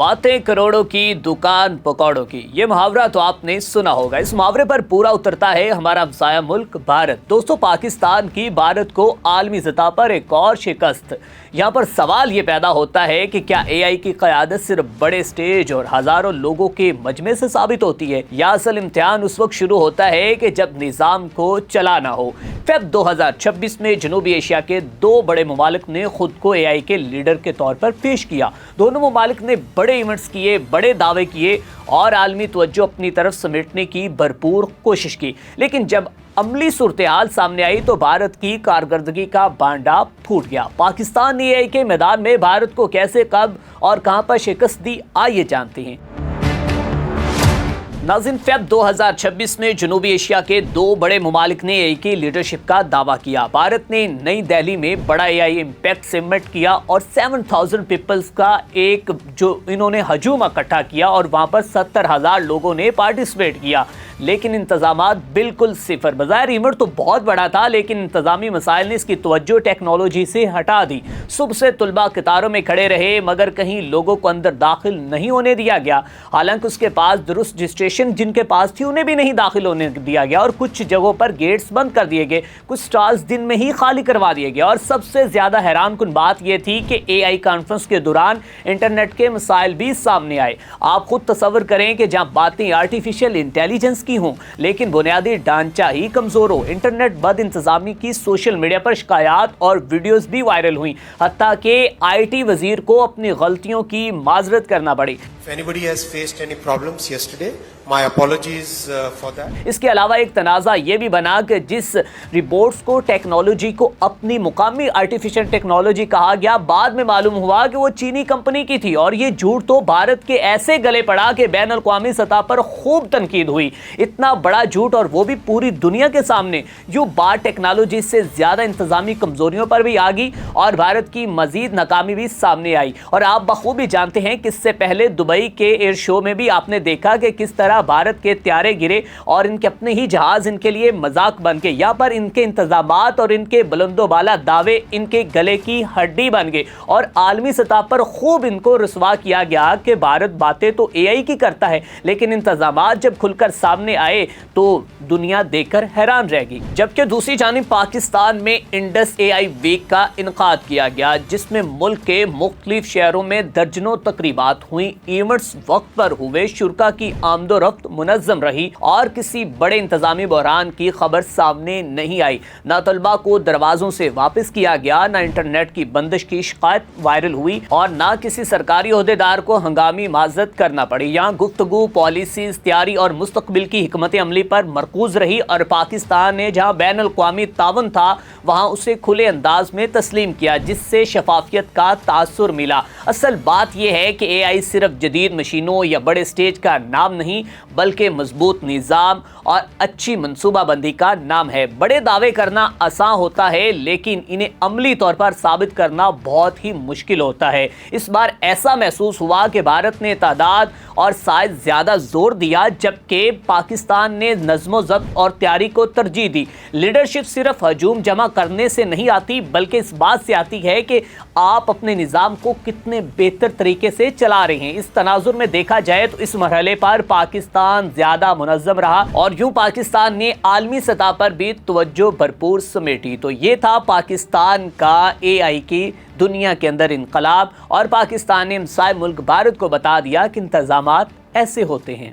बातें करोड़ों की, दुकान पकौड़ों की। ये मुहावरा तो आपने सुना होगा। इस मुहावरे पर पूरा उतरता है हमारा हमसाया मुल्क भारत। दोस्तों, पाकिस्तान की भारत को आलमी सतह पर एक और शिकस्त। यहाँ पर सवाल ये पैदा होता है कि क्या एआई की क़यादत सिर्फ बड़े स्टेज और हजारों लोगों के मजमे से साबित होती है, या असल इम्तिहान उस वक्त शुरू होता है कि जब निज़ाम को चलाना हो। फेब 2026 में जनूबी एशिया के दो बड़े ममालिक ने खुद को एआई के लीडर के तौर पर पेश किया। दोनों ममालिक ने बड़े इवेंट्स किए, बड़े दावे किए और आलमी तवज्जो अपनी तरफ समेटने की भरपूर कोशिश की। लेकिन जब अमली सूरत हाल सामने आई तो भारत की कारकर्दगी का भांडा फूट गया। पाकिस्तान ने एआई के मैदान में भारत को कैसे, कब और कहां पर शिकस्त दी, आइए जानते हैं। नाज़रीन, फेब 2026 में जनूबी एशिया के दो बड़े ममालिक ने एआई की लीडरशिप का दावा किया। भारत ने नई दिल्ली में बड़ा एआई इम्पैक्ट समिट किया और 7000 पीपल्स का एक जो इन्होंने हजूम इकट्ठा किया और वहां पर 70,000 लोगों ने पार्टिसिपेट किया। लेकिन इंतजामात बिल्कुल सिफर। बज़ाहिर इवेंट तो बहुत बड़ा था, लेकिन इंतजामी मसाइल ने इसकी तवज्जो टेक्नोलॉजी से हटा दी। सुबह से तुलबा कतारों में खड़े रहे, मगर कहीं लोगों को अंदर दाखिल नहीं होने दिया गया। हालांकि उसके पास दुरुस्त रजिस्ट्रेशन जिनके पास थी उन्हें भी नहीं दाखिल होने दिया गया और कुछ जगहों पर गेट्स बंद कर दिए गए, कुछ स्टॉल्स दिन में ही खाली करवा दिए गए। और सबसे ज्यादा हैरानकुन बात यह थी कि एआई कॉन्फ्रेंस के दौरान इंटरनेट के मसाइल भी सामने आए। आप खुद तसव्वुर करें कि जहां बातें आर्टिफिशियल इंटेलिजेंस की हों लेकिन बुनियादी ढांचा ही कमजोर हो। इंटरनेट बद इंतजामी की सोशल मीडिया पर शिकायत और वीडियोस भी वायरल हुई, हत्ता कि आईटी वजीर को अपनी गलतियों की माजरत करना पड़ी। If anybody has faced any problems yesterday, my apologies for that. इसके अलावा एक तनाज़ा ये भी बना कि जिस रिपोर्ट्स को टेक्नोलॉजी को अपनी मुकामी आर्टिफिशियल टेक्नोलॉजी कहा गया, बाद में मालूम हुआ कि वो चीनी कंपनी की थी। और ये झूठ तो भारत के ऐसे गले पड़ा कि बैन अल-क़वामी सतह पर खूब तनकीद हुई। इतना बड़ा झूठ, और वो भी पूरी दुनिया के सामने। यूं बात टेक्नोलॉजी से ज्यादा इंतजामी कमजोरियों पर भी आ गई और भारत की मजीद नाकामी भी सामने आई। और आप बखूबी जानते हैं कि इससे पहले दुबई के एयर शो में भी आपने देखा कि किस तरह भारत के त्यारे गिरे और इनके अपने ही जहाज इनके लिए मजाक बन गए। यहाँ पर इनके इंतजामात और इनके बुलंदोबाला दावे इनके गले की हड्डी बन गए और आलमी सतह पर खूब इनको रुसवा किया गया कि भारत बातें तो एआई की करता है, लेकिन इंतजामात जब खुलकर सामने आए तो दुनिया देखकर हैरान रह गई। जबकि दूसरी जानिब पाकिस्तान में इंडस एआई वीक का इनकाद किया गया, जिसमें मुल्क के मुख्तलिफ शहरों में दर्जनों तकरीबात हुई। इवेंट्स वक्त पर हुए, शुरका की आमदोरफ्त मुनज़्ज़म रही और किसी बड़े इंतजामी बहरान की खबर सामने नहीं आई। ना तलबा को दरवाजों से वापस किया गया, ना इंटरनेट की बंदिश की शिकायत वायरल हुई और ना किसी सरकारी ओहदेदार को हंगामी माजरत करना पड़ी। यहाँ गुफ्तगू, पॉलिसीज, तैयारी और मुस्तकबिल की हिकमत अमली पर मरकूज रही और पाकिस्तान ने जहाँ बैन अल-क़वामी तावन था वहाँ उसे खुले अंदाज में तस्लीम किया, जिससे शफाफियत का तासुर मिला। असल बात यह है कि एआई सिर्फ जदीद मशीनों या बड़े स्टेज का नाम नहीं, बल्कि मजबूत निज़ाम और अच्छी मनसूबाबंदी का नाम है। बड़े दावे करना आसान होता है, लेकिन इन्हें अमली तौर पर साबित करना बहुत ही मुश्किल होता है। इस बार ऐसा महसूस हुआ कि भारत ने तादाद और साइज ज्यादा जोर दिया, जबकि पाकिस्तान ने नज़्मो ज़ब्त और तैयारी को तरजीह दी। लीडरशिप सिर्फ हजूम जमा करने से नहीं आती, बल्कि इस बात से आती है कि आप अपने निज़ाम को कितने बेहतर तरीके से चला रहे हैं। इस तनाजुर में देखा जाए तो इस मरहले पर पाकिस्तान ज्यादा मुनज़्ज़म रहा और यूं पाकिस्तान ने आलमी सतह पर भी तवज्जो भरपूर समेटी। तो ये था पाकिस्तान का एआई की दुनिया के अंदर इनकलाब, और पाकिस्तान ने हमसाया मुल्क भारत को बता दिया कि इंतजामात ऐसे होते हैं।